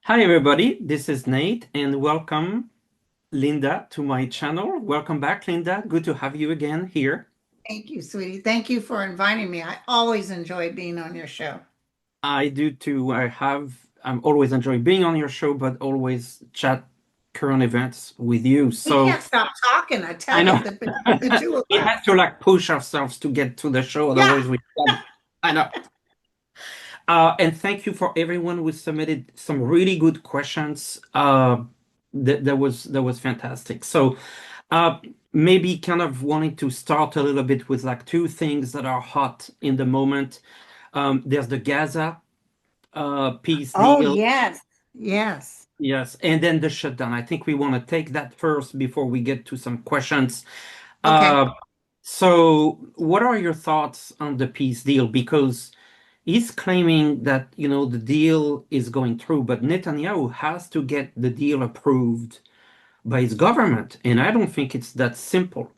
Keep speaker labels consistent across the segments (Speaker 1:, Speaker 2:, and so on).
Speaker 1: Hi everybody, this is Nate and welcome Linda to my channel. Welcome back, Linda. Good to have you again here.
Speaker 2: Thank you, sweetie. Thank you for inviting me. I always enjoy being on your show.
Speaker 1: I do too. I'm always enjoy being on your show, but always chat current events with you.
Speaker 2: We
Speaker 1: So
Speaker 2: can't stop talking, I
Speaker 1: I
Speaker 2: tell you,
Speaker 1: know
Speaker 2: the two of
Speaker 1: we
Speaker 2: us.
Speaker 1: have to push ourselves to get to the show,
Speaker 2: Yeah.
Speaker 1: otherwise we I know. And thank you for everyone who submitted some really good questions. That was fantastic. So Uh, maybe kind of wanting to start a little bit with two things that are hot in the moment. There's the Gaza peace
Speaker 2: Oh,
Speaker 1: deal,
Speaker 2: yes. Yes.
Speaker 1: yes, and then the shutdown. I think we want to take that first before we get to some questions.
Speaker 2: Okay.
Speaker 1: Uh, so, what are your thoughts on the peace deal? Because he's claiming that the deal is going through, but Netanyahu has to get the deal approved by his government, and I don't think it's that simple.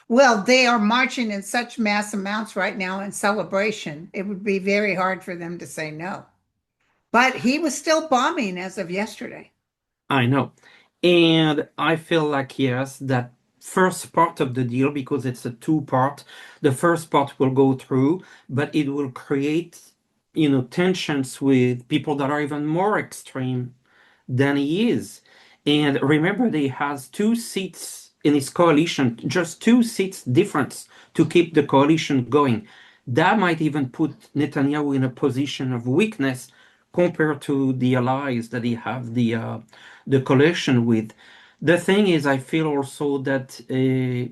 Speaker 2: Well, they are marching in such mass amounts right now in celebration. It would be very hard for them to say no. But he was still bombing as of yesterday.
Speaker 1: I know. And I feel like, yes, that first part of the deal, because it's a two-part, the first part will go through, but it will create, tensions with people that are even more extreme than he is. And remember, that he has two seats in his coalition, just two seats difference to keep the coalition going. That might even put Netanyahu in a position of weakness compared to the allies that he have the coalition with. The thing is, I feel also that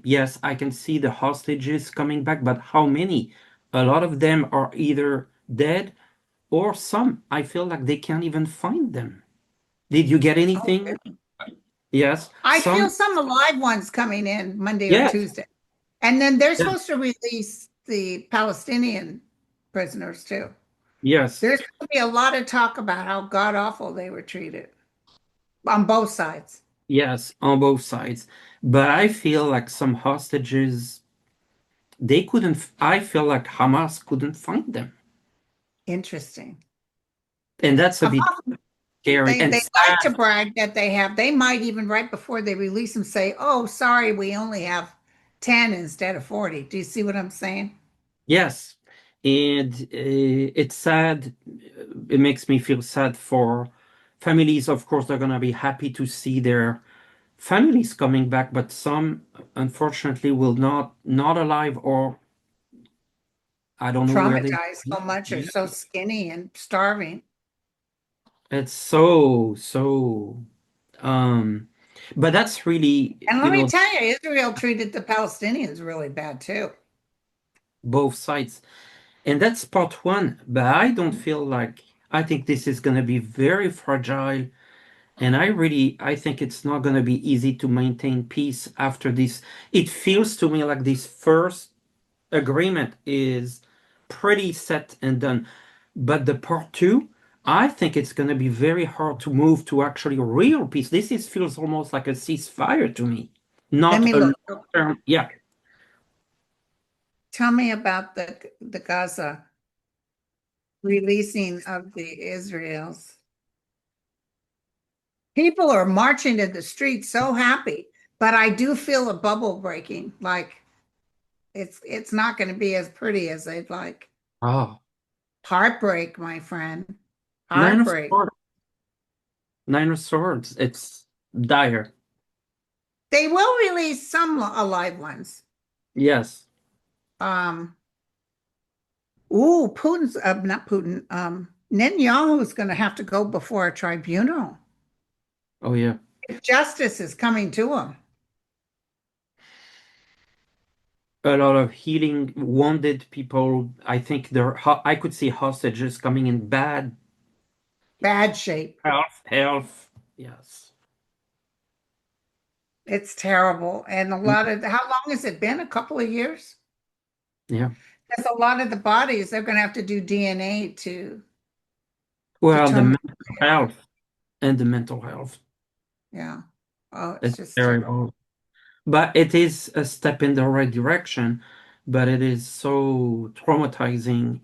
Speaker 1: yes, I can see the hostages coming back, but how many? A lot of them are either dead or some. I feel like they can't even find them. Did you get
Speaker 2: Oh,
Speaker 1: anything?
Speaker 2: really?
Speaker 1: Yes.
Speaker 2: I feel
Speaker 1: Some?
Speaker 2: some alive ones coming in Monday or
Speaker 1: Yes.
Speaker 2: Tuesday. And then they're
Speaker 1: Yes.
Speaker 2: supposed to release the Palestinian prisoners too.
Speaker 1: Yes.
Speaker 2: There's going to be a lot of talk about how god awful they were treated on both sides.
Speaker 1: Yes, on both sides. But I feel like some hostages, they couldn't, I feel like Hamas couldn't find them.
Speaker 2: Interesting.
Speaker 1: And that's a bit
Speaker 2: Hamas,
Speaker 1: scary
Speaker 2: they
Speaker 1: and
Speaker 2: like to
Speaker 1: sad.
Speaker 2: brag that they have, they might even right before they release them say, oh, sorry, we only have 10 instead of 40. Do you see what I'm saying?
Speaker 1: Yes. And it's sad. It makes me feel sad for families. Of course, they're going to be happy to see their families coming back, but some, unfortunately, will not alive, or I don't know where they
Speaker 2: Traumatized so much or
Speaker 1: yeah.
Speaker 2: so skinny and starving.
Speaker 1: It's so um but that's really,
Speaker 2: And let me tell you, Israel treated the Palestinians really bad too.
Speaker 1: both sides. And that's part one, but I don't feel like I think this is going to be very fragile, and I think it's not going to be easy to maintain peace after this. It feels to me like this first agreement is pretty set and done. But the part two, I think it's going to be very hard to move to actually real peace. This is feels almost like a ceasefire to me,
Speaker 2: Let
Speaker 1: not
Speaker 2: me
Speaker 1: a long
Speaker 2: look.
Speaker 1: term. Yeah,
Speaker 2: Tell me about the Gaza releasing of the Israels. People are marching in the streets so happy, but I do feel a bubble breaking. Like it's not going to be as pretty as they'd like.
Speaker 1: oh,
Speaker 2: Heartbreak, my friend.
Speaker 1: nine of
Speaker 2: Heartbreak.
Speaker 1: swords, nine of swords. It's dire.
Speaker 2: They will release some alive ones.
Speaker 1: Yes.
Speaker 2: Um, Putin's not Putin. Netanyahu's going to have to go before a tribunal.
Speaker 1: Oh yeah.
Speaker 2: Justice is coming to him.
Speaker 1: A lot of healing wounded people. I think I could see hostages coming in bad
Speaker 2: Bad shape.
Speaker 1: health. Yes.
Speaker 2: It's terrible. And a lot of, how long has it been? A couple of years?
Speaker 1: Yeah.
Speaker 2: Because a lot of the bodies, they're going to have to do DNA to
Speaker 1: Well, the
Speaker 2: determine.
Speaker 1: mental health and the mental health.
Speaker 2: Yeah. Oh, it's
Speaker 1: It's
Speaker 2: just terrible.
Speaker 1: terrible. But it is a step in the right direction, but it is so traumatizing,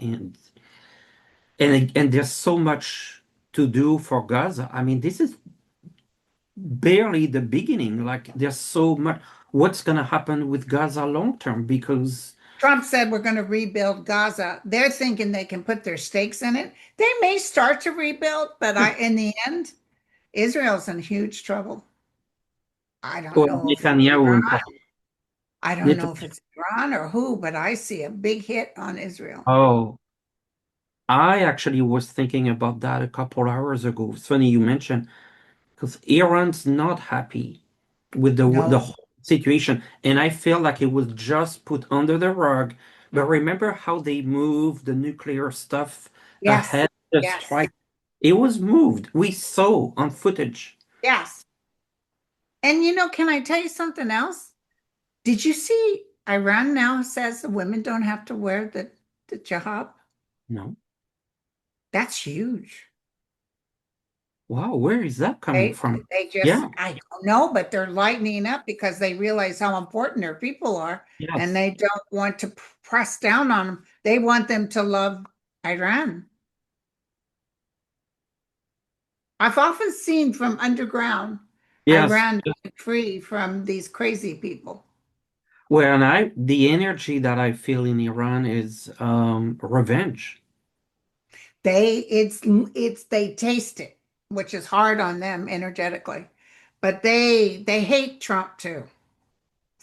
Speaker 1: and there's so much. to do for Gaza. I mean, this is barely the beginning. Like, there's so much. What's going to happen with Gaza long term? Because,
Speaker 2: Trump said we're going to rebuild Gaza. They're thinking they can put their stakes in it. They may start to rebuild, but in the end, Israel's in huge trouble. I don't
Speaker 1: well,
Speaker 2: know if it's
Speaker 1: Netanyahu,
Speaker 2: Iran. I don't know if
Speaker 1: Netanyahu,
Speaker 2: it's Iran or who, but I see a big hit on Israel.
Speaker 1: oh, I actually was thinking about that a couple hours ago. It's funny you mentioned because Iran's not happy with the
Speaker 2: No.
Speaker 1: whole situation, and I feel like it was just put under the rug. But remember how they moved the nuclear stuff
Speaker 2: Yes.
Speaker 1: ahead of the
Speaker 2: Yes.
Speaker 1: strike? It was moved. We saw on footage.
Speaker 2: Yes. And can I tell you something else? Did you see Iran now says the women don't have to wear the jihad?
Speaker 1: No.
Speaker 2: That's huge.
Speaker 1: Wow, where is that coming
Speaker 2: They
Speaker 1: from?
Speaker 2: they just
Speaker 1: Yeah,
Speaker 2: I don't know, but they're lightening up because they realize how important their people are, and
Speaker 1: yes.
Speaker 2: they don't want to press down on them. They want them to love Iran. I've often seen from underground
Speaker 1: Yes.
Speaker 2: Iran being free from these crazy people.
Speaker 1: Well, and the energy that I feel in Iran is revenge.
Speaker 2: They taste it, which is hard on them energetically. But they hate Trump too.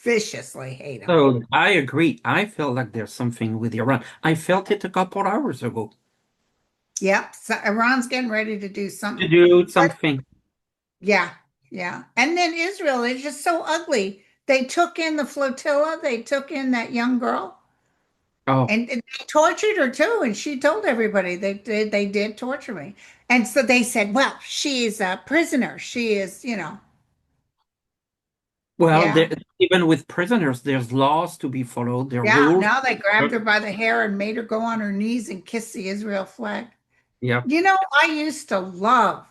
Speaker 2: Viciously hate him.
Speaker 1: So I agree. I feel like there's something with Iran. I felt it a couple hours ago
Speaker 2: Yep. So Iran's getting ready to do
Speaker 1: to
Speaker 2: something.
Speaker 1: do
Speaker 2: But
Speaker 1: something.
Speaker 2: yeah, yeah. And then Israel is just so ugly. They took in the flotilla, they took in that young girl,
Speaker 1: Oh,
Speaker 2: and they tortured her too. And she told everybody they did torture me. And so they said, well, she's a prisoner. She is,
Speaker 1: well,
Speaker 2: yeah.
Speaker 1: even with prisoners, there's laws to be followed. There are
Speaker 2: Yeah,
Speaker 1: rules.
Speaker 2: now they grabbed her by the hair and made her go on her knees and kiss the Israel flag.
Speaker 1: Yep,
Speaker 2: I used to love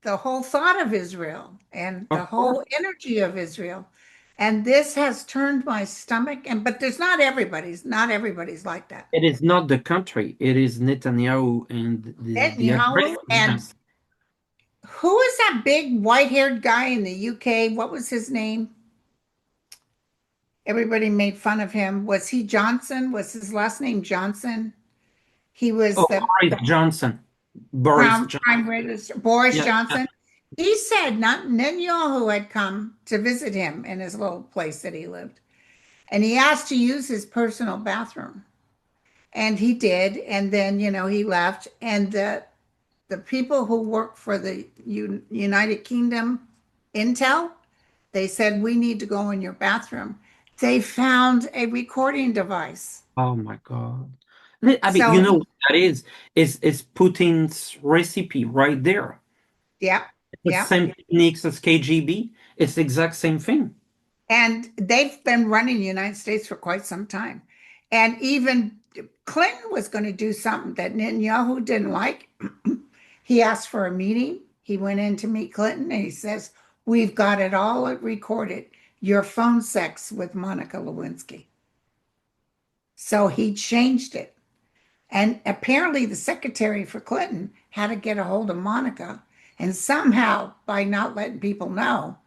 Speaker 2: the whole thought of Israel and the
Speaker 1: of course.
Speaker 2: whole energy of Israel. And this has turned my stomach. But there's not everybody's like that.
Speaker 1: It is not the country. It is Netanyahu and the
Speaker 2: Netanyahu and
Speaker 1: aggressiveness.
Speaker 2: who is that big white-haired guy in the UK? What was his name? Everybody made fun of him. Was he Johnson? Was his last name Johnson? He was
Speaker 1: Oh,
Speaker 2: the
Speaker 1: Boris Johnson. Boris
Speaker 2: Prime
Speaker 1: Johnson.
Speaker 2: Minister Boris
Speaker 1: Yeah, yeah.
Speaker 2: Johnson. He said not Netanyahu had come to visit him in his little place that he lived, and he asked to use his personal bathroom, and he did, and then he left, and the people who work for the United Kingdom Intel, they said we need to go in your bathroom. They found a recording device,
Speaker 1: Oh my God. I mean, you
Speaker 2: so
Speaker 1: know what that is Putin's recipe right there.
Speaker 2: yeah,
Speaker 1: The
Speaker 2: yeah.
Speaker 1: same techniques as KGB. It's the exact same thing.
Speaker 2: And they've been running the United States for quite some time. And even Clinton was going to do something that Netanyahu didn't like. He asked for a meeting. He went in to meet Clinton and he says, we've got it all recorded. Your phone sex with Monica Lewinsky. So he changed it. And apparently the secretary for Clinton had to get a hold of Monica. And somehow, by not letting people know,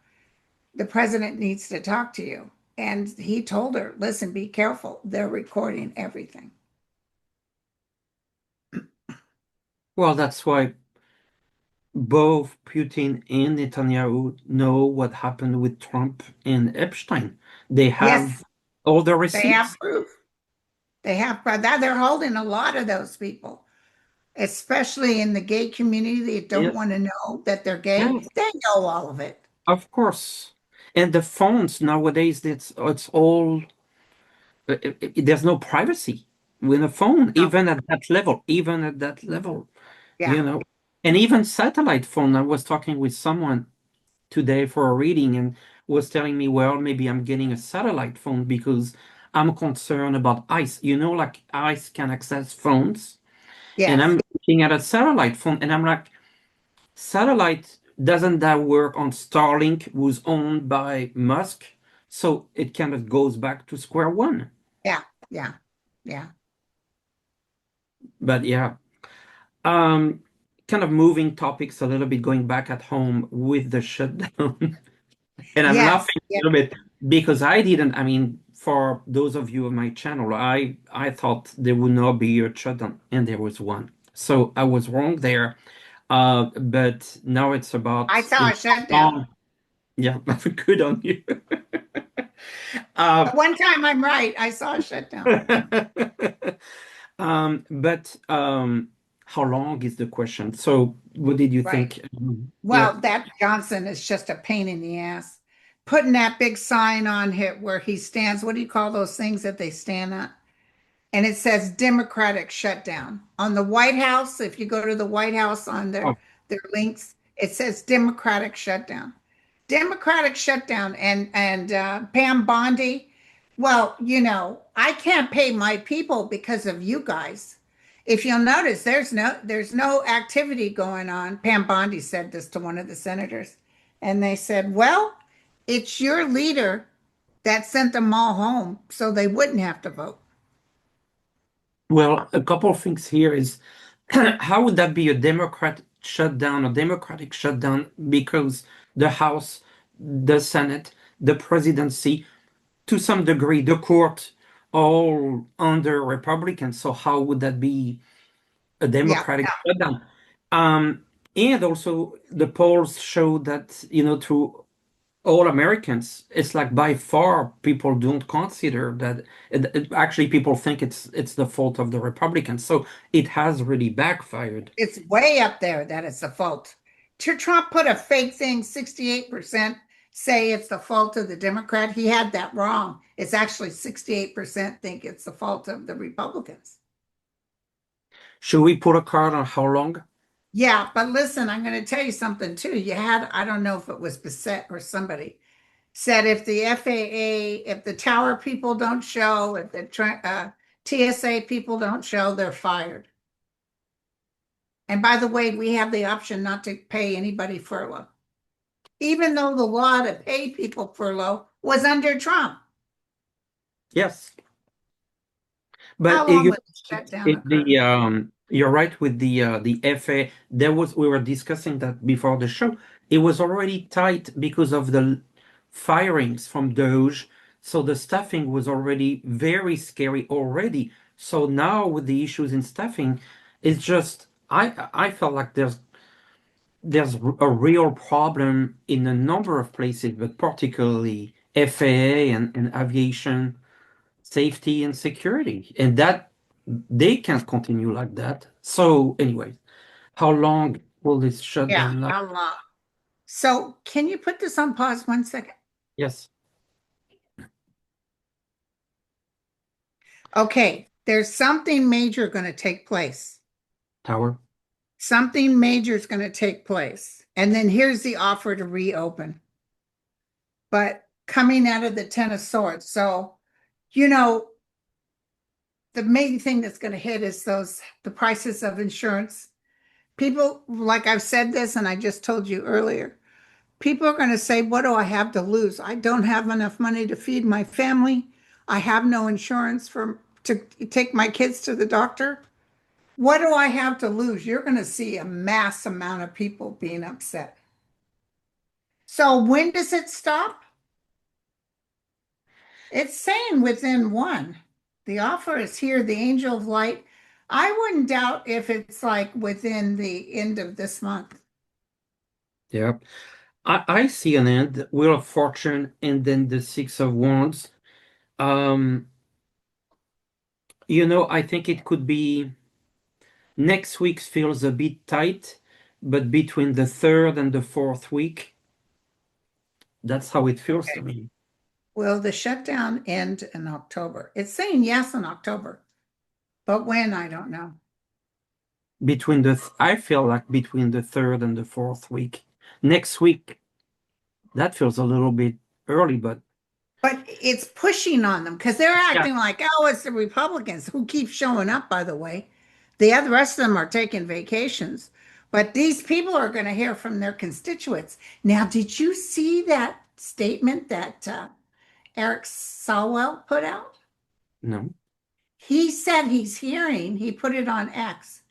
Speaker 2: the president needs to talk to you. And he told her, listen, be careful. They're recording everything.
Speaker 1: Well, that's why both Putin and Netanyahu know what happened with Trump and Epstein. They
Speaker 2: Yes,
Speaker 1: have all the
Speaker 2: they have
Speaker 1: receipts.
Speaker 2: proof. They have that. They're holding a lot of those people, especially in the gay community. They don't
Speaker 1: Yes,
Speaker 2: want to know that they're gay.
Speaker 1: yes,
Speaker 2: They know all of it.
Speaker 1: of course. And the phones nowadays, it's all there's no privacy with a phone,
Speaker 2: No.
Speaker 1: even at that level,
Speaker 2: Yeah.
Speaker 1: you know. And even satellite phone. I was talking with someone today for a reading and was telling me, well, maybe I'm getting a satellite phone because I'm concerned about ICE. You know, like ICE can access phones. And
Speaker 2: Yes.
Speaker 1: I'm looking at a satellite phone and I'm like, satellite, doesn't that work on Starlink, who's owned by Musk? So it kind of goes back to square one.
Speaker 2: Yeah. Yeah. Yeah.
Speaker 1: But yeah. Um, kind of moving topics a little bit, going back at home with the shutdown. And I'm
Speaker 2: Yes,
Speaker 1: laughing
Speaker 2: yeah.
Speaker 1: a little bit because I didn't, I mean, for those of you on my channel, I thought there would not be a shutdown, and there was one. So I was wrong there. But now it's
Speaker 2: I
Speaker 1: about,
Speaker 2: saw a
Speaker 1: how
Speaker 2: shutdown.
Speaker 1: long. Yeah, good on you. Uh,
Speaker 2: One time I'm right. I saw a shutdown.
Speaker 1: but how long is the question? So what did you
Speaker 2: Right.
Speaker 1: think? Yeah.
Speaker 2: Well, that Johnson is just a pain in the ass. Putting that big sign on him where he stands, what do you call those things that they stand on? And it says Democratic shutdown. On the White House, if you go to the White House on
Speaker 1: Oh,
Speaker 2: their links, it says Democratic shutdown. Democratic shutdown and Pam Bondi. Well, I can't pay my people because of you guys. If you'll notice, there's no activity going on. Pam Bondi said this to one of the senators, and they said, "Well, it's your leader that sent them all home so they wouldn't have to vote."
Speaker 1: well, a couple of things here is how would that be a Democrat shutdown, a Democratic shutdown? Because the House, the Senate, the presidency, to some degree, the court, all under Republicans. So how would that be a
Speaker 2: Yeah,
Speaker 1: Democratic shutdown? Um, and also, the polls show that, to all Americans, it's like by far people don't consider that. Actually, people think it's the fault of the Republicans. So it has really backfired.
Speaker 2: it's way up there that it's the fault. Trump put a fake thing, 68% say it's the fault of the Democrat. He had that wrong. It's actually 68% think it's the fault of the Republicans.
Speaker 1: Should we put a card on how long?
Speaker 2: Yeah, but listen, I'm going to tell you something too. I don't know if it was Bissett or somebody, said if the FAA, if the tower people don't show, if the TSA people don't show, they're fired. And by the way, we have the option not to pay anybody furlough, even though the law to pay people furlough was under Trump.
Speaker 1: Yes. But
Speaker 2: How long would the shutdown occur?
Speaker 1: you're right with the FA. We were discussing that before the show. It was already tight because of the firings from Doge, so the staffing was already very scary already. So now with the issues in staffing, it's just I felt like there's a real problem in a number of places, but particularly FAA and aviation safety and security, and that they can't continue like that. So anyway, how long will this
Speaker 2: Yeah,
Speaker 1: shutdown last?
Speaker 2: how long? So can you put this on pause 1 second?
Speaker 1: Yes,
Speaker 2: Okay, there's something major going to take place.
Speaker 1: tower.
Speaker 2: Something major is going to take place. And then here's the offer to reopen. But coming out of the Ten of Swords. So, you know, the main thing that's going to hit is the prices of insurance. People, like I've said this, and I just told you earlier, people are going to say, what do I have to lose? I don't have enough money to feed my family. I have no insurance to take my kids to the doctor. What do I have to lose? You're going to see a mass amount of people being upset. So when does it stop? It's saying within one. The offer is here, the angel of light. I wouldn't doubt if it's like within the end of this month.
Speaker 1: Yeah, I see an end, Wheel of Fortune, and then the Six of Wands. Um, I think it could be next week feels a bit tight, but between the third and the fourth week, that's how it feels to me.
Speaker 2: Will the shutdown end in October? It's saying yes in October, but when, I don't know.
Speaker 1: I feel like between the third and the fourth week. Next week, that feels a little bit early, but
Speaker 2: But it's pushing on them because they're
Speaker 1: yeah,
Speaker 2: acting like, oh, it's the Republicans who keep showing up, by the way. The other rest of them are taking vacations. But these people are going to hear from their constituents. Now, did you see that statement that Eric Swalwell put out?
Speaker 1: no.
Speaker 2: He said he put it on X.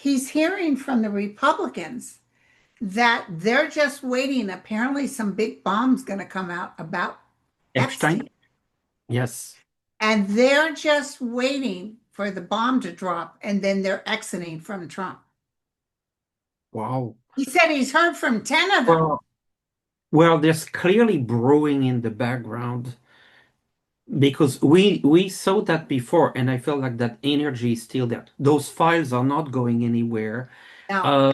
Speaker 2: he's hearing from the Republicans that they're just waiting. Apparently, some big bomb's going to come out about
Speaker 1: Epstein?
Speaker 2: Epstein.
Speaker 1: Yes.
Speaker 2: And they're just waiting for the bomb to drop, and then they're exiting from Trump.
Speaker 1: Wow.
Speaker 2: He said he's heard from 10 of them.
Speaker 1: Well, well, there's clearly brewing in the background because we saw that before, and I feel like that energy is still there. Those files are not going anywhere.
Speaker 2: Now,
Speaker 1: Uh,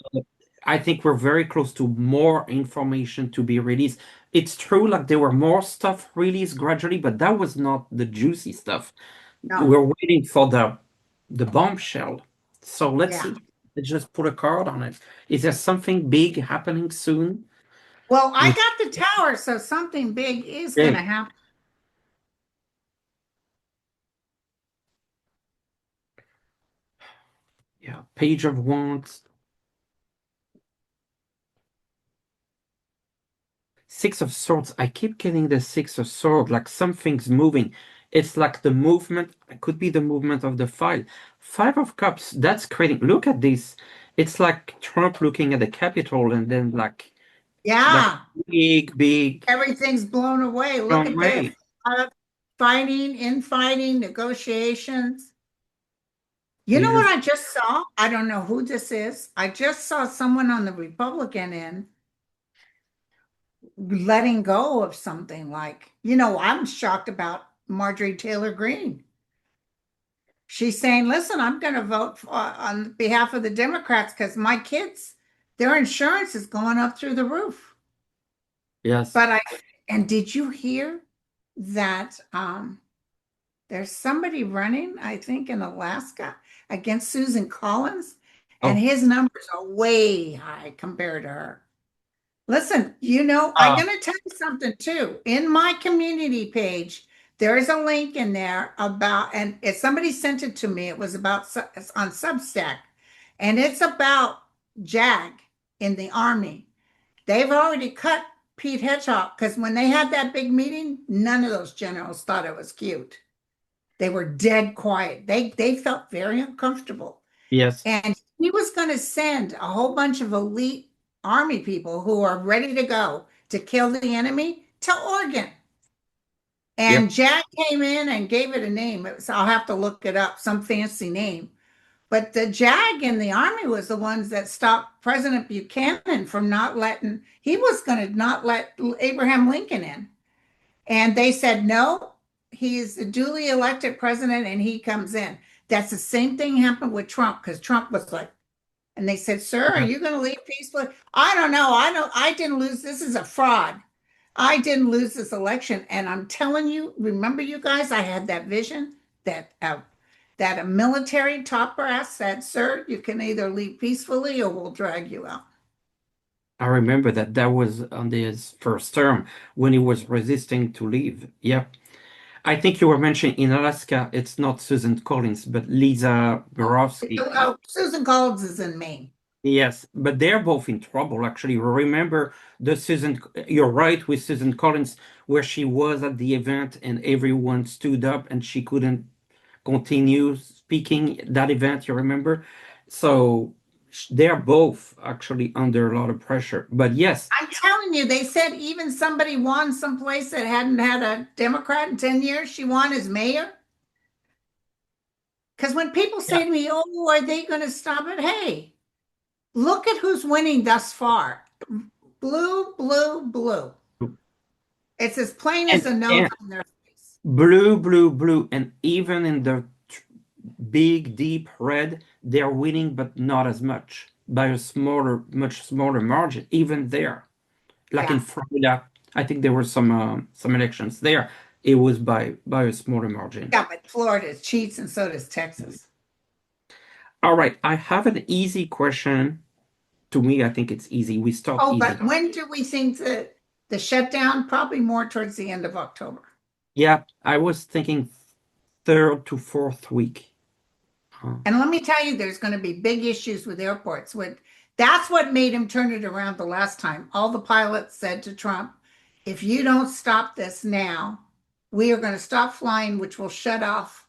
Speaker 1: I think we're very close to more information to be released. It's true, like there were more stuff released gradually, but that was not the juicy stuff.
Speaker 2: no,
Speaker 1: We're waiting for the bombshell. So let's
Speaker 2: yeah.
Speaker 1: see. Let's just put a card on it. Is there something big happening soon?
Speaker 2: Well, I
Speaker 1: With
Speaker 2: got the tower, so something big is going to
Speaker 1: big,
Speaker 2: happen.
Speaker 1: yeah, Page of Wands, Six of Swords. I keep getting the Six of Swords, like something's moving. It's like the movement, it could be the movement of the file. Five of Cups, that's creating. Look at this. It's like Trump looking at the Capitol and then like
Speaker 2: Yeah,
Speaker 1: big, big
Speaker 2: everything's blown away. Look
Speaker 1: wrong
Speaker 2: at this.
Speaker 1: way.
Speaker 2: Fighting, infighting, negotiations. You know what
Speaker 1: Leaders.
Speaker 2: I just saw? I don't know who this is. I just saw someone on the Republican end letting go of something like, I'm shocked about Marjorie Taylor Greene. She's saying, listen, I'm going to vote on behalf of the Democrats because my kids, their insurance is going up through the roof.
Speaker 1: Yes.
Speaker 2: But and did you hear that there's somebody running, I think, in Alaska against Susan Collins, and
Speaker 1: Oh,
Speaker 2: his numbers are way high compared to her. Listen, I'm
Speaker 1: uh,
Speaker 2: going to tell you something too. In my community page, there is a link in there about, and if somebody sent it to me, it was about it's on Substack, and it's about JAG in the Army. They've already cut Pete Hedgehog because when they had that big meeting, none of those generals thought it was cute. They were dead quiet. They felt very uncomfortable.
Speaker 1: yes.
Speaker 2: And he was going to send a whole bunch of elite army people who are ready to go to kill the enemy to Oregon.
Speaker 1: Yep.
Speaker 2: And Jack came in and gave it a name. I'll have to look it up, some fancy name. But the JAG in the army was the ones that stopped President Buchanan from not letting, he was going to not let Abraham Lincoln in. And they said, no, he's a duly elected president and he comes in. That's the same thing happened with Trump because Trump was like, and they said, sir, are
Speaker 1: Yeah.
Speaker 2: you going to leave peacefully? I don't know. I didn't lose. This is a fraud. I didn't lose this election. And I'm telling you, remember you guys, I had that vision that a military top brass said, sir, you can either leave peacefully or we'll drag you out.
Speaker 1: I remember that that was on his first term when he was resisting to leave. Yep. I think you were mentioning in Alaska, it's not Susan Collins, but Lisa Borowski.
Speaker 2: Oh, Susan Collins is in Maine.
Speaker 1: Yes, but they're both in trouble, actually. Remember the Susan, you're right with Susan Collins, where she was at the event and everyone stood up and she couldn't continue speaking that event, you remember? So they're both actually under a lot of pressure. But yes,
Speaker 2: I'm telling you, they said even somebody won someplace that hadn't had a Democrat in 10 years, she won as mayor. Because when people
Speaker 1: yeah,
Speaker 2: say to me, oh, are they going to stop it? Hey, look at who's winning thus far. Blue, blue, blue. It's as plain as
Speaker 1: and,
Speaker 2: a nose
Speaker 1: and
Speaker 2: on their face.
Speaker 1: blue, blue, blue, and even in the big, deep red, they're winning, but not as much by a smaller, much smaller margin. Even there, like in
Speaker 2: Yeah.
Speaker 1: Florida, I think there were some elections there. It was by a smaller margin.
Speaker 2: Yeah, but Florida cheats and so does Texas.
Speaker 1: All right, I have an easy question. To me, I think it's easy. We start
Speaker 2: Oh,
Speaker 1: easy.
Speaker 2: but when do we think that the shutdown? Probably more towards the end of October.
Speaker 1: Yeah, I was thinking third to fourth week. Uh,
Speaker 2: And let me tell you, there's going to be big issues with airports. That's what made him turn it around the last time. All the pilots said to Trump, if you don't stop this now, we are going to stop flying, which will shut off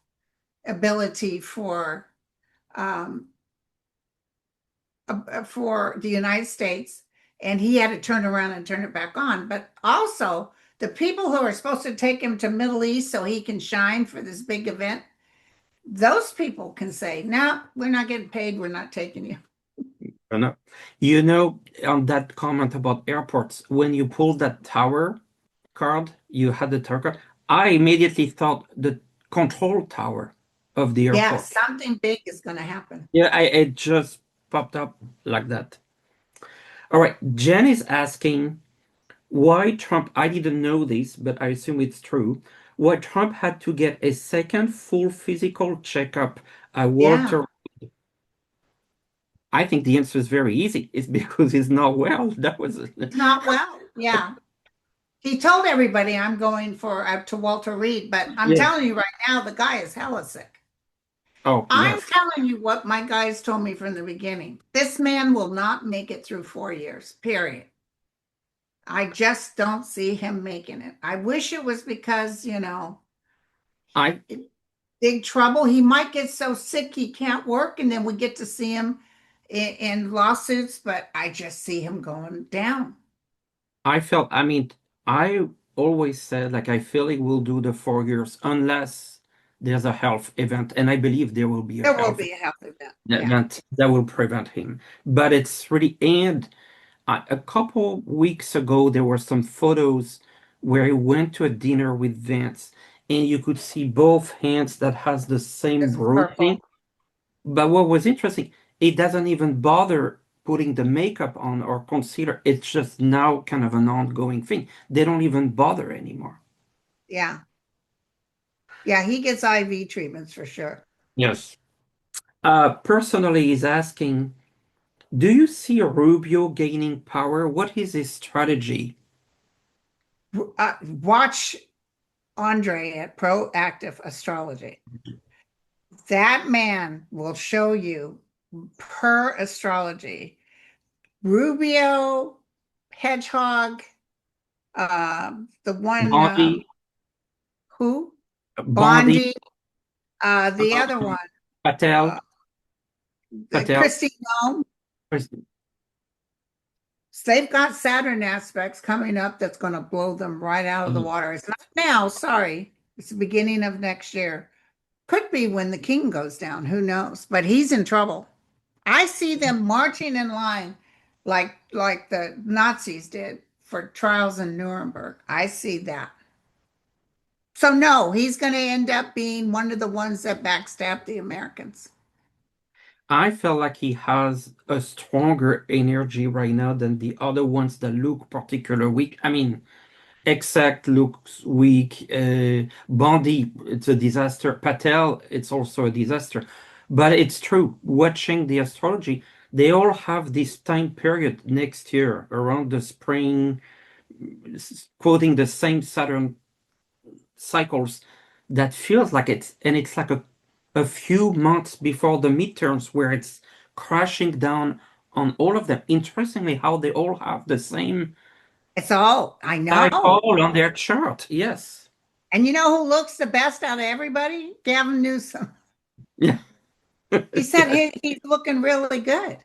Speaker 2: ability for um, for the United States, and he had to turn around and turn it back on. But also, the people who are supposed to take him to Middle East so he can shine for this big event, those people can say, "No, we're not getting paid. We're not taking you."
Speaker 1: I know. You know, on that comment about airports, when you pulled that tower card, you had the tower card, I immediately thought the control tower of the
Speaker 2: Yeah,
Speaker 1: airport.
Speaker 2: something big is going to happen.
Speaker 1: Yeah, it just popped up like that. All right, Jen is asking why Trump, I didn't know this, but I assume it's true, why Trump had to get a second full physical checkup at
Speaker 2: Yeah,
Speaker 1: Walter. I think the answer is very easy. It's because he's not well. That was
Speaker 2: not well. Yeah. He told everybody I'm going for to Walter Reed, but I'm
Speaker 1: yeah.
Speaker 2: telling you right now, the guy is hella sick.
Speaker 1: Oh,
Speaker 2: I'm
Speaker 1: yes.
Speaker 2: telling you what my guys told me from the beginning. This man will not make it through 4 years, period. I just don't see him making it. I wish it was because,
Speaker 1: I
Speaker 2: big trouble. He might get so sick he can't work, and then we get to see him in lawsuits, but I just see him going down.
Speaker 1: I felt, I mean, I always said like I feel he will do the 4 years unless there's a health event, and I believe there will be a
Speaker 2: There will
Speaker 1: health
Speaker 2: be a health event. Yeah.
Speaker 1: event that will prevent him. But it's really, and a couple weeks ago there were some photos where he went to a dinner with Vance, and you could see both hands that has the same
Speaker 2: It's
Speaker 1: bruising.
Speaker 2: purple.
Speaker 1: But what was interesting, it doesn't even bother putting the makeup on or concealer. It's just now kind of an ongoing thing. They don't even bother anymore.
Speaker 2: Yeah. Yeah, he gets IV treatments for sure.
Speaker 1: Yes. Personally, he's asking, do you see Rubio gaining power? What is his strategy?
Speaker 2: Watch Andre at Proactive Astrology. That man will show you per astrology. Rubio, Hedgehog, the one
Speaker 1: Bondi,
Speaker 2: who?
Speaker 1: Bondi,
Speaker 2: Bondi, the other
Speaker 1: um,
Speaker 2: one,
Speaker 1: Patel,
Speaker 2: uh,
Speaker 1: Patel.
Speaker 2: Christy Nome. So they've got Saturn aspects coming up that's going to blow them right out of the
Speaker 1: Mhm.
Speaker 2: water. It's not now, sorry. It's the beginning of next year. Could be when the king goes down, who knows? But he's in trouble. I see them marching in line like the Nazis did for trials in Nuremberg. I see that. So no, he's going to end up being one of the ones that backstabbed the Americans.
Speaker 1: I feel like he has a stronger energy right now than the other ones that look particularly weak. I mean, Exact looks weak. Bondi, it's a disaster. Patel, it's also a disaster. But it's true. Watching the astrology, they all have this time period next year around the spring, quoting the same Saturn cycles that feels like it's like a few months before the midterms where it's crashing down on all of them. Interestingly, how they all have the same
Speaker 2: It's all, I know.
Speaker 1: cycle on their chart. Yes.
Speaker 2: And you know who looks the best out of everybody? Gavin Newsom.
Speaker 1: Yeah.
Speaker 2: He said
Speaker 1: Yes.
Speaker 2: he's looking really good.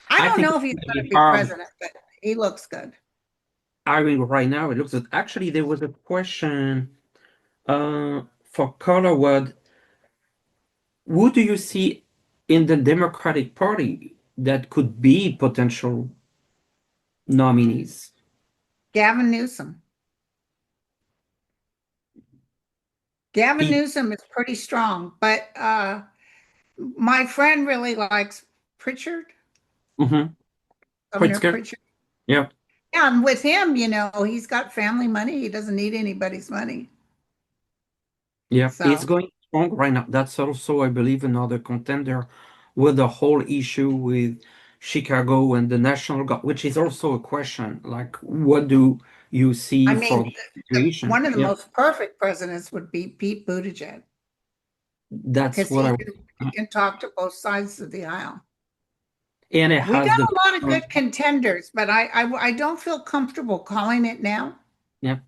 Speaker 2: I
Speaker 1: I
Speaker 2: don't
Speaker 1: think
Speaker 2: know
Speaker 1: it's
Speaker 2: if he's
Speaker 1: going to
Speaker 2: going to
Speaker 1: be
Speaker 2: be
Speaker 1: hard.
Speaker 2: president, but he looks good.
Speaker 1: I mean, right now it looks at actually there was a question for Colorwood. Who do you see in the Democratic Party that could be potential nominees?
Speaker 2: Gavin Newsom. Gavin
Speaker 1: He,
Speaker 2: Newsom is pretty strong, but my friend really likes Pritchard,
Speaker 1: mm-hmm.
Speaker 2: Governor
Speaker 1: Pritzker.
Speaker 2: Pritchard.
Speaker 1: Yeah.
Speaker 2: Yeah, and with him, he's got family money. He doesn't need anybody's money.
Speaker 1: Yeah. It's
Speaker 2: So,
Speaker 1: going strong right now. That's also, I believe, another contender with the whole issue with Chicago and the National Guard, which is also a question. Like, what do you see
Speaker 2: I
Speaker 1: for
Speaker 2: mean,
Speaker 1: the situation?
Speaker 2: one of the
Speaker 1: Yeah.
Speaker 2: most perfect presidents would be Pete Buttigieg
Speaker 1: That's
Speaker 2: because
Speaker 1: what I
Speaker 2: he can talk to both sides of the aisle.
Speaker 1: and it
Speaker 2: We
Speaker 1: has
Speaker 2: got
Speaker 1: the
Speaker 2: a lot of good contenders, but I don't feel comfortable calling it now.
Speaker 1: yeah,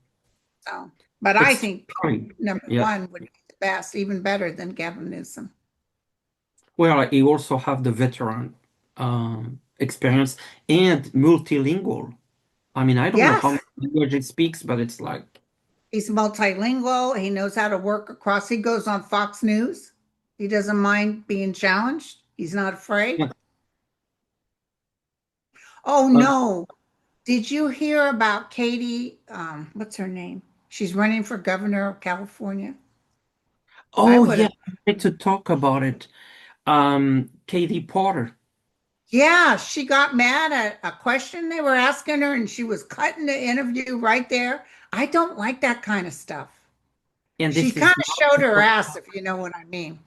Speaker 2: So, but I
Speaker 1: it's
Speaker 2: think
Speaker 1: funny.
Speaker 2: number
Speaker 1: Yeah.
Speaker 2: one would be the best, even better than Gavin Newsom.
Speaker 1: Well, you also have the veteran. experience and multilingual. I mean, I don't know how
Speaker 2: Yes,
Speaker 1: many languages he speaks, but it's like,
Speaker 2: he's multilingual. He knows how to work across. He goes on Fox News. He doesn't mind being challenged. He's not afraid.
Speaker 1: yeah.
Speaker 2: Oh
Speaker 1: Uh,
Speaker 2: no. Did you hear about Katie? What's her name? She's running for governor of California. I
Speaker 1: oh
Speaker 2: would
Speaker 1: yeah,
Speaker 2: have.
Speaker 1: I wanted to talk about it. Katie Porter.
Speaker 2: Yeah, she got mad at a question they were asking her and she was cutting the interview right there. I don't like that kind of stuff.
Speaker 1: And
Speaker 2: She
Speaker 1: this
Speaker 2: kind
Speaker 1: is
Speaker 2: of
Speaker 1: not
Speaker 2: showed
Speaker 1: the
Speaker 2: her
Speaker 1: first,
Speaker 2: ass, if you know what I mean.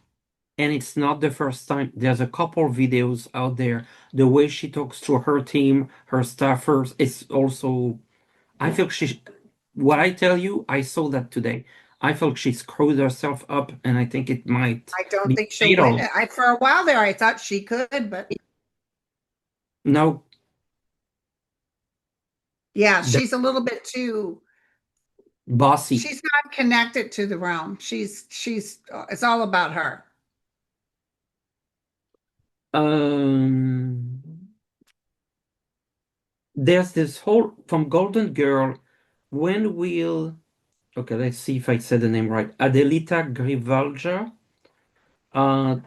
Speaker 1: and it's not the first time. There's a couple videos out there. The way she talks to her team, her staffers, it's also, I feel she, what I tell you, I saw that today. I felt she screwed herself up, and I think it might
Speaker 2: I don't
Speaker 1: be
Speaker 2: think she'll win
Speaker 1: fatal.
Speaker 2: it. For a while there, I thought she could, but
Speaker 1: No,
Speaker 2: yeah,
Speaker 1: the
Speaker 2: she's a little bit too,
Speaker 1: bossy.
Speaker 2: she's not connected to the realm. It's all about her.
Speaker 1: Um, there's this whole from Golden Girl. When will okay? Let's see if I said the name right. Adelita Grivalja. Uh,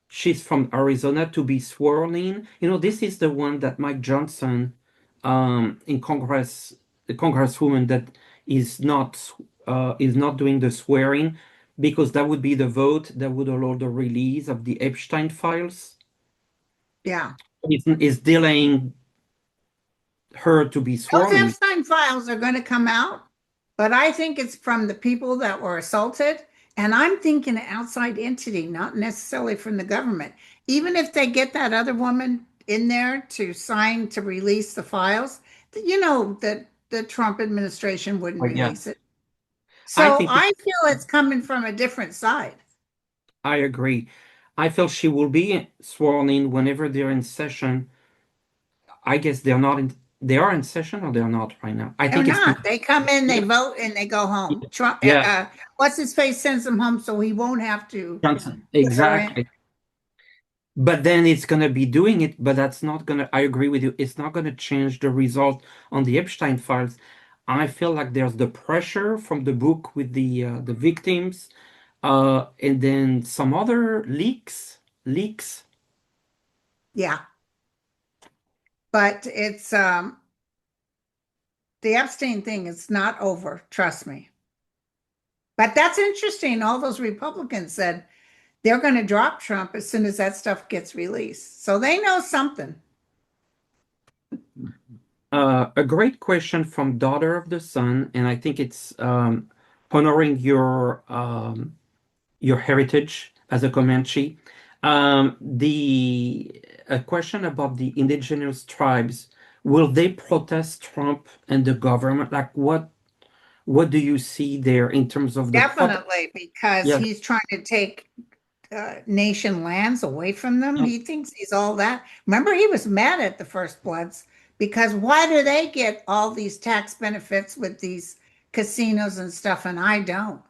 Speaker 1: she's from Arizona to be sworn in. You know, this is the one that Mike Johnson, in Congress, the congresswoman that is not doing the swearing because that would be the vote that would allow the release of the Epstein files.
Speaker 2: Yeah.
Speaker 1: Is delaying her to be
Speaker 2: Those
Speaker 1: sworn in.
Speaker 2: Epstein files are going to come out, but I think it's from the people that were assaulted. And I'm thinking an outside entity, not necessarily from the government. Even if they get that other woman in there to sign to release the files, you know that the Trump administration wouldn't
Speaker 1: Oh, yeah,
Speaker 2: release it.
Speaker 1: I
Speaker 2: So
Speaker 1: think
Speaker 2: I feel it's coming from a different side.
Speaker 1: I agree. I feel she will be sworn in whenever they're in session. I guess they're not in. They are in session or they're not right now. I
Speaker 2: They're
Speaker 1: think it's
Speaker 2: not. They come in, they vote, and they go home. Trump,
Speaker 1: yeah,
Speaker 2: what's his face sends them home so he won't have to
Speaker 1: Johnson.
Speaker 2: swear in.
Speaker 1: Exactly. But then it's gonna be doing it, but that's not gonna, I agree with you, it's not gonna change the result on the Epstein files. I feel like there's the pressure from the book with the victims, and then some other leaks.
Speaker 2: Yeah, but it's the Epstein thing is not over, trust me. But that's interesting. All those Republicans said they're going to drop Trump as soon as that stuff gets released. So they know something.
Speaker 1: A great question from Daughter of the Sun, and I think it's honoring your heritage as a Comanche. The a question about the indigenous tribes, will they protest Trump and the government? Like what do you see there in terms of the protest?
Speaker 2: Definitely, because
Speaker 1: Yeah,
Speaker 2: he's trying to take nation lands away from them.
Speaker 1: yeah,
Speaker 2: He thinks he's all that. Remember, he was mad at the First Bloods because why do they get all these tax benefits with these casinos and stuff, and I don't?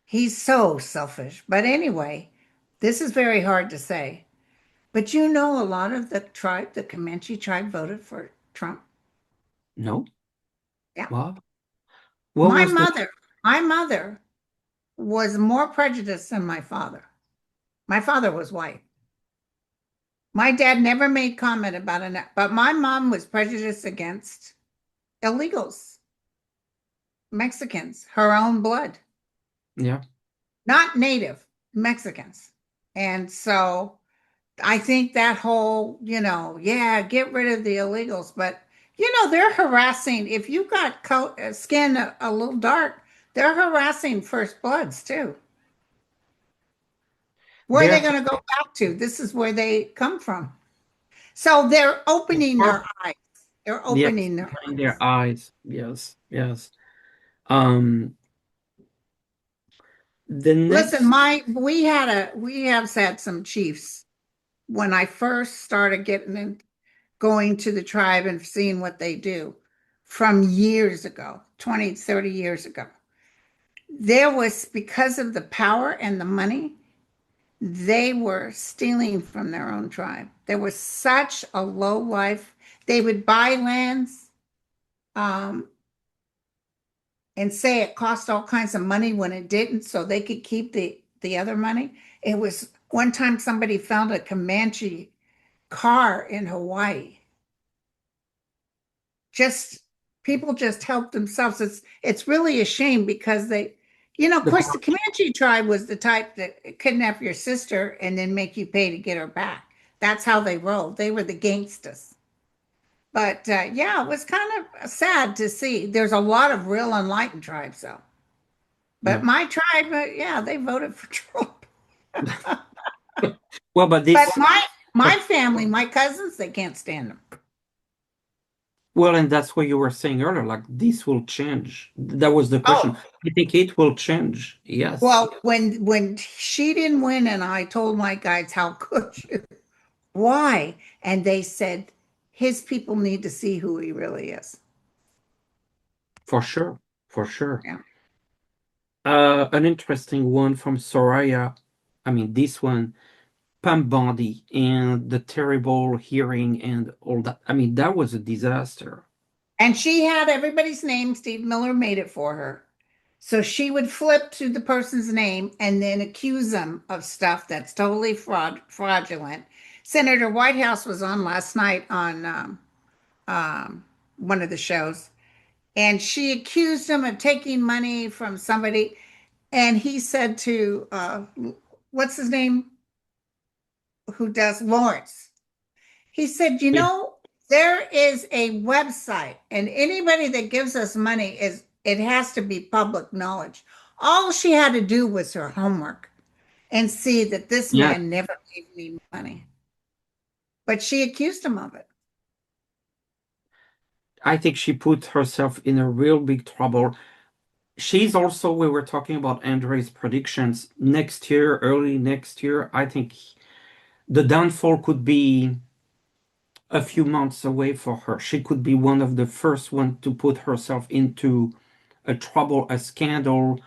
Speaker 2: He's so selfish. But anyway, this is very hard to say. But you know, a lot of the tribe, the Comanche tribe, voted for Trump.
Speaker 1: no.
Speaker 2: Yeah.
Speaker 1: Well, what
Speaker 2: My
Speaker 1: was the
Speaker 2: mother, my mother was more prejudiced than my father. My father was white. My dad never made comment about it, but my mom was prejudiced against illegals, Mexicans, her own blood,
Speaker 1: yeah.
Speaker 2: not native Mexicans. And so I think that whole, yeah, get rid of the illegals, but they're harassing. If you got skin a little dark, they're harassing First Bloods too. Where are they
Speaker 1: They're
Speaker 2: going to go back to? This is where they come from. So they're opening their eyes. They're
Speaker 1: yes,
Speaker 2: opening their
Speaker 1: behind their
Speaker 2: eyes.
Speaker 1: eyes. Yes, yes. Um, the
Speaker 2: Listen,
Speaker 1: next,
Speaker 2: we have had some chiefs when I first started going to the tribe and seeing what they do from years ago, 20, 30 years ago. There was, because of the power and the money, they were stealing from their own tribe. There was such a low life. They would buy lands um, and say it cost all kinds of money when it didn't, so they could keep the other money. It was one time somebody found a Comanche car in Hawaii. Just people just help themselves. It's really a shame because of
Speaker 1: The
Speaker 2: course, the Comanche tribe was the type that kidnap your sister and then make you pay to get her back. That's how they rolled. They were the gangsters. But yeah, it was kind of sad to see. There's a lot of real enlightened tribes, though.
Speaker 1: yeah.
Speaker 2: But my tribe, yeah, they voted for Trump.
Speaker 1: Well, but
Speaker 2: But
Speaker 1: this,
Speaker 2: my family, my cousins, they can't stand them.
Speaker 1: well, and that's what you were saying earlier, like this will change. That was the question.
Speaker 2: Oh,
Speaker 1: I think it will change. Yes,
Speaker 2: well, when she didn't win, and I told my guides, "How could you? Why?" And they said, "His people need to see who he really is."
Speaker 1: for sure, for sure.
Speaker 2: Yeah.
Speaker 1: An interesting one from Soraya. I mean, this one, Pam Bondi and the terrible hearing and all that. I mean, that was a disaster.
Speaker 2: And she had everybody's name. Steve Miller made it for her. So she would flip to the person's name and then accuse them of stuff that's totally fraudulent. Senator Whitehouse was on last night on one of the shows, and she accused him of taking money from somebody. And he said to, what's his name? Who does Lawrence? He said,
Speaker 1: Yeah,
Speaker 2: there is a website, and anybody that gives us money it has to be public knowledge. All she had to do was her homework and see that this
Speaker 1: yeah.
Speaker 2: man never gave me money. But she accused him of it.
Speaker 1: I think she put herself in a real big trouble. She's also, we were talking about Andre's predictions next year, early next year. I think the downfall could be a few months away for her. She could be one of the first one to put herself into a trouble, a scandal,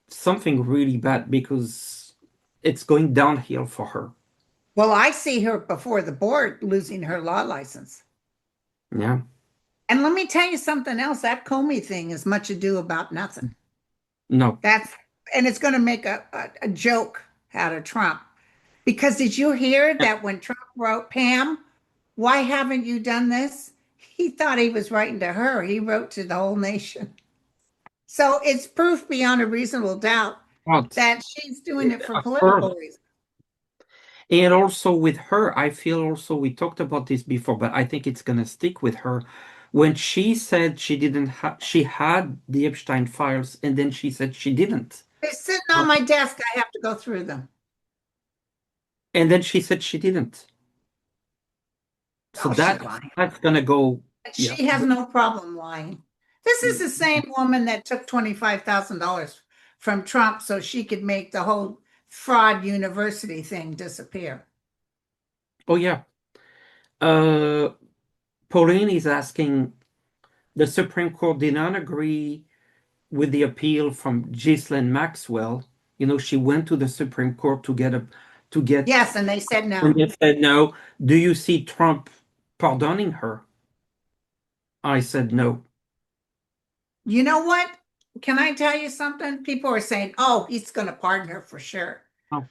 Speaker 1: something really bad because it's going downhill for her.
Speaker 2: Well, I see her before the board losing her law license.
Speaker 1: Yeah.
Speaker 2: And let me tell you something else. That Comey thing is much ado about nothing.
Speaker 1: No.
Speaker 2: That's and it's going to make a joke out of Trump. Because did you hear
Speaker 1: Yeah.
Speaker 2: that when Trump wrote, Pam, why haven't you done this? He thought he was writing to her. He wrote to the whole nation. So it's proof beyond a reasonable doubt
Speaker 1: But
Speaker 2: that she's doing it for
Speaker 1: her,
Speaker 2: political reasons.
Speaker 1: and also with her, I feel also we talked about this before, but I think it's gonna stick with her. When she said she didn't have, she had the Epstein files, and then she said she didn't.
Speaker 2: They're sitting on my desk. I have to go through them.
Speaker 1: And then she said she didn't. So
Speaker 2: Oh, she's lying.
Speaker 1: that's gonna go, yeah.
Speaker 2: She has no problem lying. This is the same woman that took $25,000 from Trump so she could make the whole fraud university thing disappear.
Speaker 1: Oh yeah. Uh, Pauline is asking, the Supreme Court did not agree with the appeal from Ghislaine Maxwell. You know, she went to the Supreme Court to get,
Speaker 2: Yes, and they said
Speaker 1: and
Speaker 2: no.
Speaker 1: they said no. Do you see Trump pardoning her? I said no.
Speaker 2: You know what? Can I tell you something? People are saying, oh, he's going to pardon her for sure.
Speaker 1: Oh,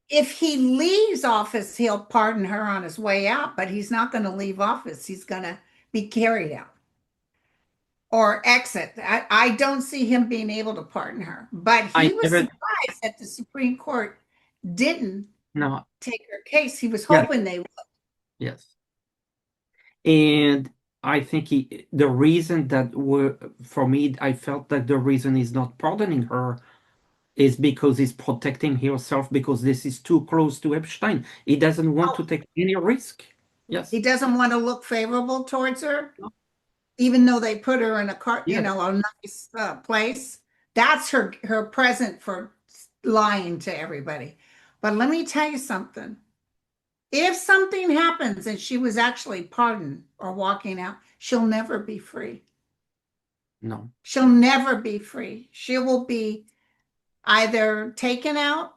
Speaker 2: If he leaves office, he'll pardon her on his way out, but he's not going to leave office. He's going to be carried out or exit. I don't see him being able to pardon her, but
Speaker 1: I
Speaker 2: he was
Speaker 1: never,
Speaker 2: surprised that the Supreme Court didn't
Speaker 1: no,
Speaker 2: take her case. He was
Speaker 1: yeah,
Speaker 2: hoping they would.
Speaker 1: yes. And I think the reason that were, for me, I felt that the reason he's not pardoning her is because he's protecting himself because this is too close to Epstein. He doesn't want to
Speaker 2: Oh,
Speaker 1: take any risk. Yes.
Speaker 2: he doesn't want to look favorable towards her, even though they put her in
Speaker 1: Yes.
Speaker 2: a nice place. That's her present for lying to everybody. But let me tell you something. If something happens and she was actually pardoned or walking out, she'll never be free.
Speaker 1: No.
Speaker 2: She'll never be free. She will be either taken out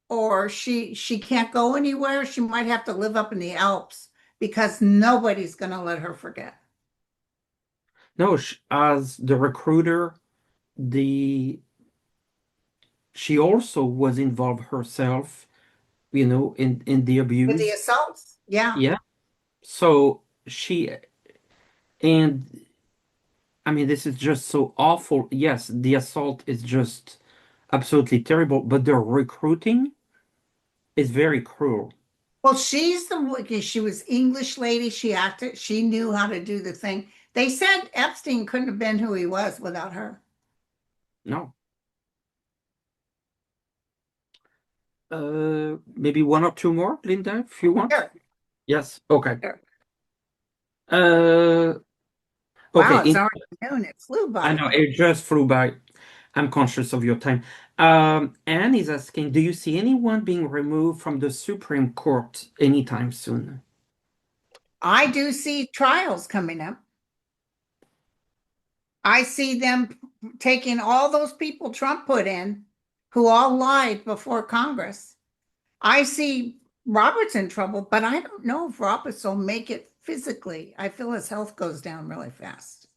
Speaker 2: or she can't go anywhere. She might have to live up in the Alps because nobody's going to let her forget.
Speaker 1: No, as the recruiter, the she also was involved herself, in the
Speaker 2: With the
Speaker 1: abuse.
Speaker 2: assaults. Yeah.
Speaker 1: Yeah. So she and I mean, this is just so awful. Yes, the assault is just absolutely terrible, but the recruiting is very cruel.
Speaker 2: Well, she's she was English lady. She acted, she knew how to do the thing. They said Epstein couldn't have been who he was without her.
Speaker 1: No. Maybe one or two more, Linda, if you want.
Speaker 2: Sure,
Speaker 1: Yes. Okay.
Speaker 2: sure.
Speaker 1: Uh, okay.
Speaker 2: Wow, it's already noon. It flew
Speaker 1: I
Speaker 2: by.
Speaker 1: know it just flew by. I'm conscious of your time. Anne is asking, do you see anyone being removed from the Supreme Court anytime soon?
Speaker 2: I do see trials coming up. I see them taking all those people Trump put in who all lied before Congress. I see Robert's in trouble, but I don't know if Roberts will make it physically. I feel his health goes down really fast.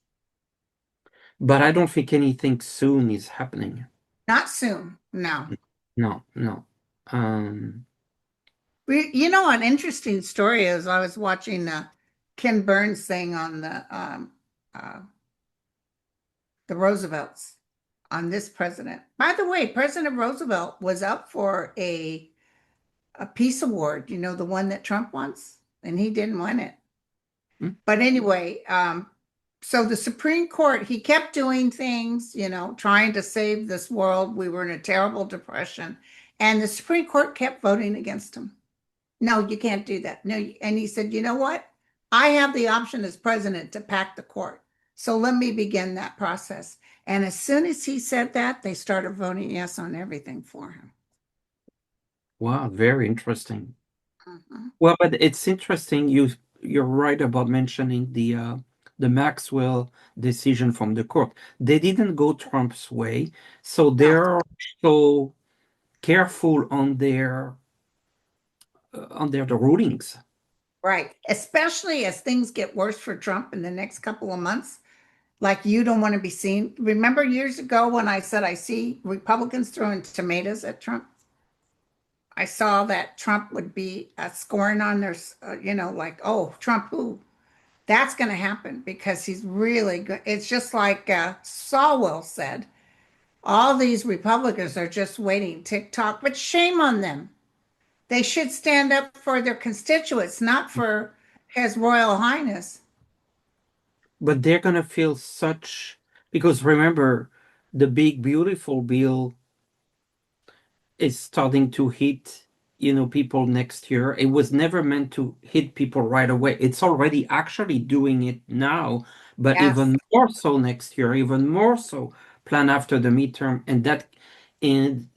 Speaker 1: But I don't think anything soon is happening.
Speaker 2: Not soon, no.
Speaker 1: No, no. Um,
Speaker 2: You know, an interesting story is I was watching Ken Burns thing on uh, the Roosevelts on this president. By the way, President Roosevelt was up for a peace award, you know, the one that Trump wants, and he didn't win it.
Speaker 1: hmm?
Speaker 2: But anyway, so the Supreme Court, he kept doing things, you know, trying to save this world. We were in a terrible depression, and the Supreme Court kept voting against him. No, you can't do that. No, and he said, you know what? I have the option as president to pack the court. So let me begin that process. And as soon as he said that, they started voting yes on everything for him.
Speaker 1: Wow, very interesting.
Speaker 2: Mhm.
Speaker 1: Well, but it's interesting. You're right about mentioning the Maxwell decision from the court. They didn't go Trump's way, so
Speaker 2: No,
Speaker 1: they're so careful on their the rulings.
Speaker 2: right. Especially as things get worse for Trump in the next couple of months. Like you don't want to be seen. Remember years ago when I said I see Republicans throwing tomatoes at Trump? I saw that Trump would be scoring on their, you know, like, oh, Trump who? That's going to happen because he's really good. It's just like Sawwell said, all these Republicans are just waiting TikTok, but shame on them. They should stand up for their constituents, not for His Royal Highness.
Speaker 1: But they're gonna feel such because remember, the big beautiful bill is starting to hit, people next year. It was never meant to hit people right away. It's already actually doing it now, but
Speaker 2: Yes.
Speaker 1: even more so next year, even more so plan after the midterm, and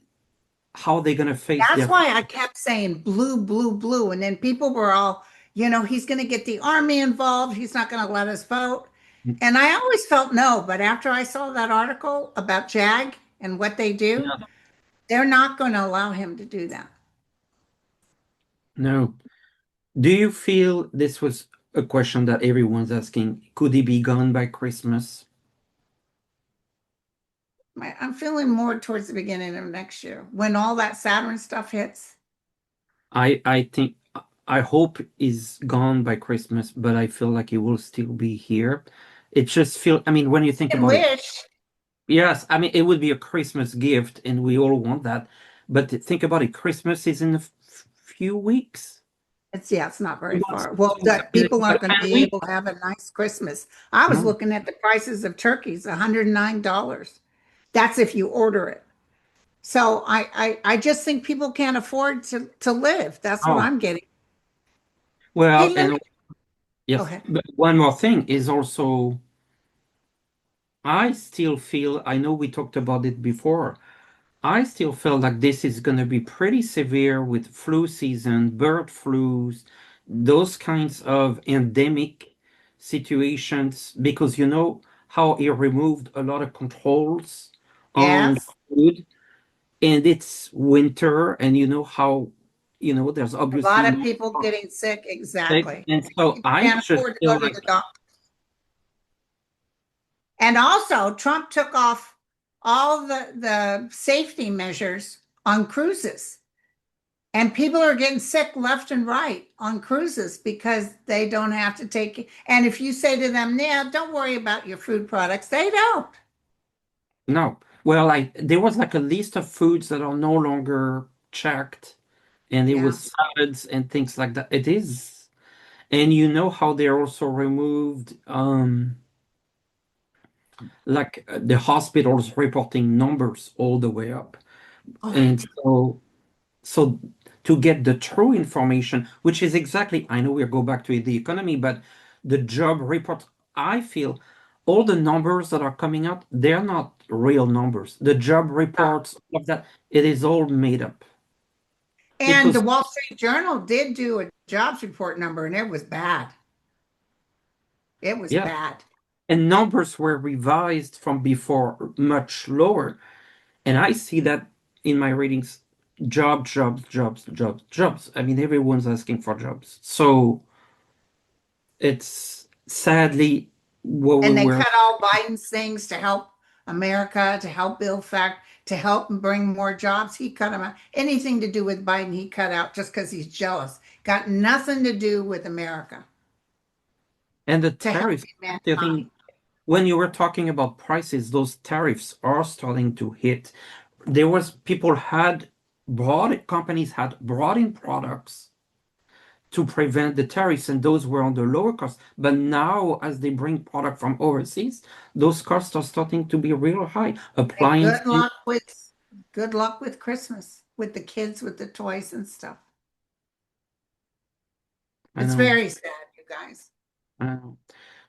Speaker 1: how they're gonna face
Speaker 2: That's
Speaker 1: their.
Speaker 2: why I kept saying blue, blue, blue. And then people were all, you know, he's going to get the army involved. He's not going to let us vote. And I always felt no. But after I saw that article about JAG and what they do,
Speaker 1: Yeah.
Speaker 2: they're not going to allow him to do that.
Speaker 1: No. Do you feel this was a question that everyone's asking? Could he be gone by Christmas?
Speaker 2: I'm feeling more towards the beginning of next year when all that Saturn stuff hits.
Speaker 1: I think I hope is gone by Christmas, but I feel like it will still be here. It just feel I mean when you think
Speaker 2: And
Speaker 1: about it,
Speaker 2: wish
Speaker 1: yes, I mean it would be a Christmas gift and we all want that. But think about it, Christmas is in a few weeks.
Speaker 2: yeah, it's not
Speaker 1: Few
Speaker 2: very
Speaker 1: months,
Speaker 2: far. Well,
Speaker 1: I
Speaker 2: that
Speaker 1: mean, it's
Speaker 2: people
Speaker 1: about
Speaker 2: aren't going to
Speaker 1: 10
Speaker 2: be able
Speaker 1: weeks.
Speaker 2: to have a nice Christmas. I was
Speaker 1: No.
Speaker 2: looking at the prices of turkeys, $109. That's if you order it. So I just think people can't afford to live. That's what
Speaker 1: Oh,
Speaker 2: I'm getting. Hey,
Speaker 1: well,
Speaker 2: let me
Speaker 1: and
Speaker 2: go
Speaker 1: yes,
Speaker 2: ahead.
Speaker 1: but one more thing is also I still feel I know we talked about it before. I still feel like this is going to be pretty severe with flu season, bird flus, those kinds of endemic situations, because you know how he removed a lot of controls on
Speaker 2: Yes.
Speaker 1: food. and it's winter, and you know how, there's
Speaker 2: A lot
Speaker 1: obviously
Speaker 2: of
Speaker 1: more
Speaker 2: people getting sick.
Speaker 1: sick,
Speaker 2: Exactly.
Speaker 1: and so
Speaker 2: People
Speaker 1: I
Speaker 2: can't
Speaker 1: just
Speaker 2: afford to go
Speaker 1: feel
Speaker 2: to the
Speaker 1: like
Speaker 2: doctor. And also, Trump took off all the safety measures on cruises. And people are getting sick left and right on cruises because they don't have to take. And if you say to them, yeah, don't worry about your food products, they don't.
Speaker 1: no. Well, there was like a list of foods that are no longer checked, and it
Speaker 2: Yeah.
Speaker 1: was salads and things like that. It is, and you know how they also removed like the hospitals reporting numbers all the way up,
Speaker 2: Oh,
Speaker 1: and so to get the true information, which is exactly, I know we'll go back to the economy, but the job report, I feel all the numbers that are coming out, they're not real numbers. The job
Speaker 2: yeah.
Speaker 1: reports, all of that, it is all made up.
Speaker 2: And the
Speaker 1: Because,
Speaker 2: Wall Street Journal did do a jobs report number, and it was bad. It was
Speaker 1: yeah,
Speaker 2: bad.
Speaker 1: and numbers were revised from before much lower. And I see that in my readings, jobs, jobs, jobs, jobs. I mean, everyone's asking for jobs. So it's sadly what we
Speaker 2: And they
Speaker 1: were.
Speaker 2: cut all Biden's things to help America, to help build fact, to help bring more jobs. He cut them out. Anything to do with Biden, he cut out just because he's jealous. Got nothing to do with America
Speaker 1: And the
Speaker 2: to help
Speaker 1: tariffs,
Speaker 2: mankind.
Speaker 1: starting when you were talking about prices, those tariffs are starting to hit. There was people had brought companies had brought in products to prevent the tariffs, and those were on the lower cost. But now, as they bring product from overseas, those costs are starting to be real high.
Speaker 2: And
Speaker 1: Appliances,
Speaker 2: good luck with Christmas, with the kids, with the toys and stuff.
Speaker 1: I
Speaker 2: It's
Speaker 1: know,
Speaker 2: very sad, you guys.
Speaker 1: I know.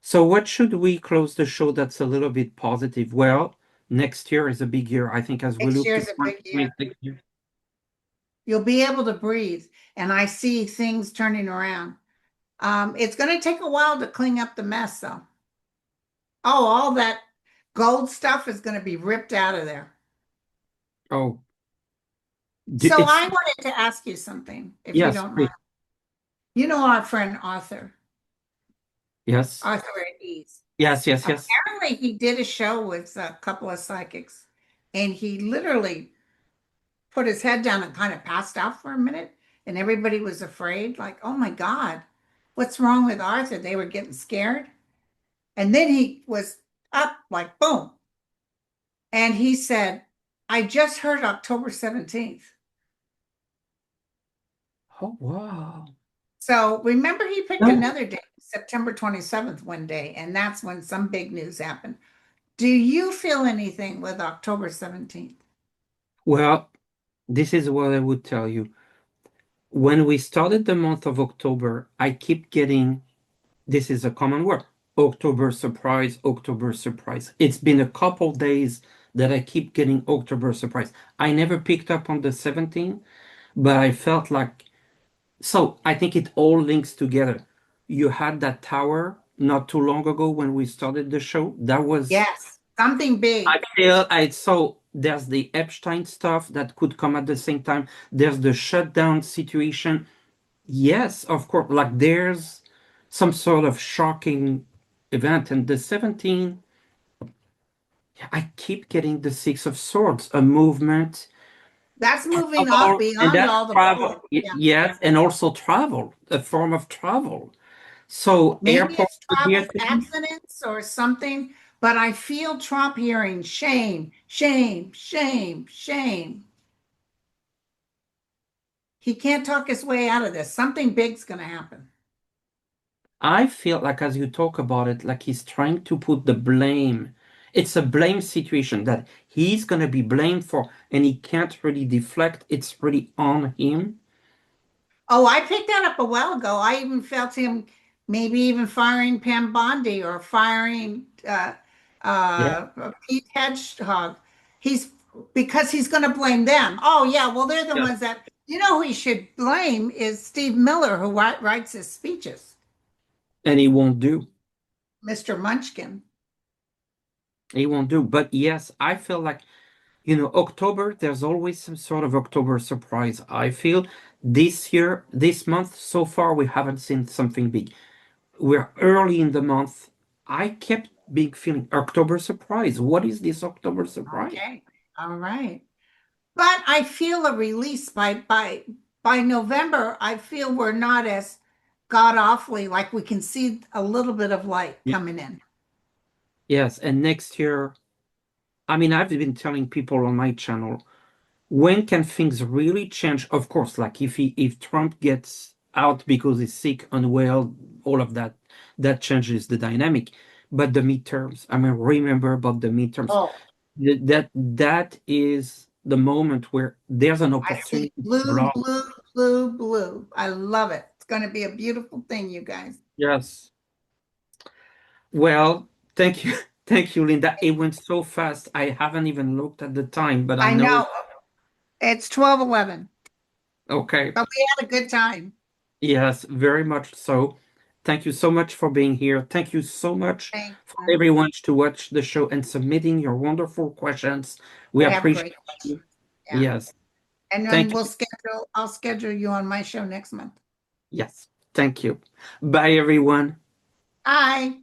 Speaker 1: So, what should we close the show that's a little bit positive? Well, next year is a big year. I think as we
Speaker 2: Next
Speaker 1: look to
Speaker 2: year's a big year.
Speaker 1: 2026,
Speaker 2: You'll be able to breathe, and I see things turning around. It's going to take a while to clean up the mess, though. Oh, all that gold stuff is going to be ripped out of there.
Speaker 1: oh,
Speaker 2: So
Speaker 1: it's
Speaker 2: I wanted to ask you something, if you
Speaker 1: yes,
Speaker 2: don't
Speaker 1: please.
Speaker 2: mind. You know our friend Arthur,
Speaker 1: Yes,
Speaker 2: Arthur at Ease.
Speaker 1: yes, yes, yes.
Speaker 2: Apparently, he did a show with a couple of psychics, and he literally put his head down and kind of passed out for a minute, and everybody was afraid, like, oh my God, what's wrong with Arthur? They were getting scared. And then he was up like boom. And he said, I just heard October 17th.
Speaker 1: Oh, wow.
Speaker 2: So remember, he picked
Speaker 1: No.
Speaker 2: another day, September 27th, one day, and that's when some big news happened. Do you feel anything with October 17th?
Speaker 1: Well, this is what I would tell you. When we started the month of October, I keep getting this is a common word. October surprise, October surprise. It's been a couple days that I keep getting October surprise. I never picked up on the 17th, but I felt like so I think it all links together. You had that tower not too long ago when we started the show. That was
Speaker 2: Yes, something
Speaker 1: I
Speaker 2: big.
Speaker 1: feel I so there's the Epstein stuff that could come at the same time. There's the shutdown situation. Yes, of course. Like there's some sort of shocking event. And the 17, I keep getting the Six of Swords, a movement,
Speaker 2: That's moving up
Speaker 1: travel, and
Speaker 2: beyond
Speaker 1: that's
Speaker 2: all the
Speaker 1: travel.
Speaker 2: bull. Yeah.
Speaker 1: Yes, and also travel, a form of travel. So
Speaker 2: Maybe
Speaker 1: airport
Speaker 2: it's
Speaker 1: could be a
Speaker 2: travel
Speaker 1: thing.
Speaker 2: accidents or something, but I feel Trump hearing shame, shame, shame, shame. He can't talk his way out of this. Something big's going to happen.
Speaker 1: I feel like as you talk about it, like he's trying to put the blame. It's a blame situation that he's gonna be blamed for, and he can't really deflect. It's really on him.
Speaker 2: Oh, I picked that up a while ago. I even felt him maybe even firing Pam Bondi or firing
Speaker 1: Yeah.
Speaker 2: Pete Hedgehog. He's because he's going to blame them. Oh, yeah. Well, they're the
Speaker 1: Yeah.
Speaker 2: ones that, who he should blame is Steve Miller, who writes his speeches,
Speaker 1: And he won't do.
Speaker 2: Mr. Munchkin.
Speaker 1: He won't do. But yes, I feel like October, there's always some sort of October surprise. I feel this year, this month, so far, we haven't seen something big. We're early in the month. I kept being feeling October surprise. What is this October surprise?
Speaker 2: Okay. All right. But I feel a release by November. I feel we're not as god awfully like we can see a little bit of light
Speaker 1: Y-
Speaker 2: coming in.
Speaker 1: Yes, and next year, I mean, I've been telling people on my channel, when can things really change? Of course, like if Trump gets out because he's sick, unwell, all of that, that changes the dynamic. But the midterms, I mean, remember about the midterms.
Speaker 2: Oh,
Speaker 1: That is the moment where there's an
Speaker 2: I see
Speaker 1: opportunity for
Speaker 2: blue,
Speaker 1: love.
Speaker 2: blue, blue, blue. I love it. It's going to be a beautiful thing, you guys.
Speaker 1: Yes. Well, thank you. Thank you, Linda. It went so fast. I haven't even looked at the time, but I
Speaker 2: I
Speaker 1: know.
Speaker 2: know it's 12:11,
Speaker 1: Okay.
Speaker 2: but we had a good time.
Speaker 1: Yes, very much so. Thank you so much for being here. Thank you so much
Speaker 2: Thank
Speaker 1: for
Speaker 2: you.
Speaker 1: everyone to watch the show and submitting your wonderful questions. We
Speaker 2: We have
Speaker 1: appreciate
Speaker 2: great
Speaker 1: you.
Speaker 2: questions. Yeah.
Speaker 1: Yes.
Speaker 2: And then
Speaker 1: Thank you.
Speaker 2: I'll schedule you on my show next month.
Speaker 1: Yes. Thank you. Bye, everyone.
Speaker 2: Bye.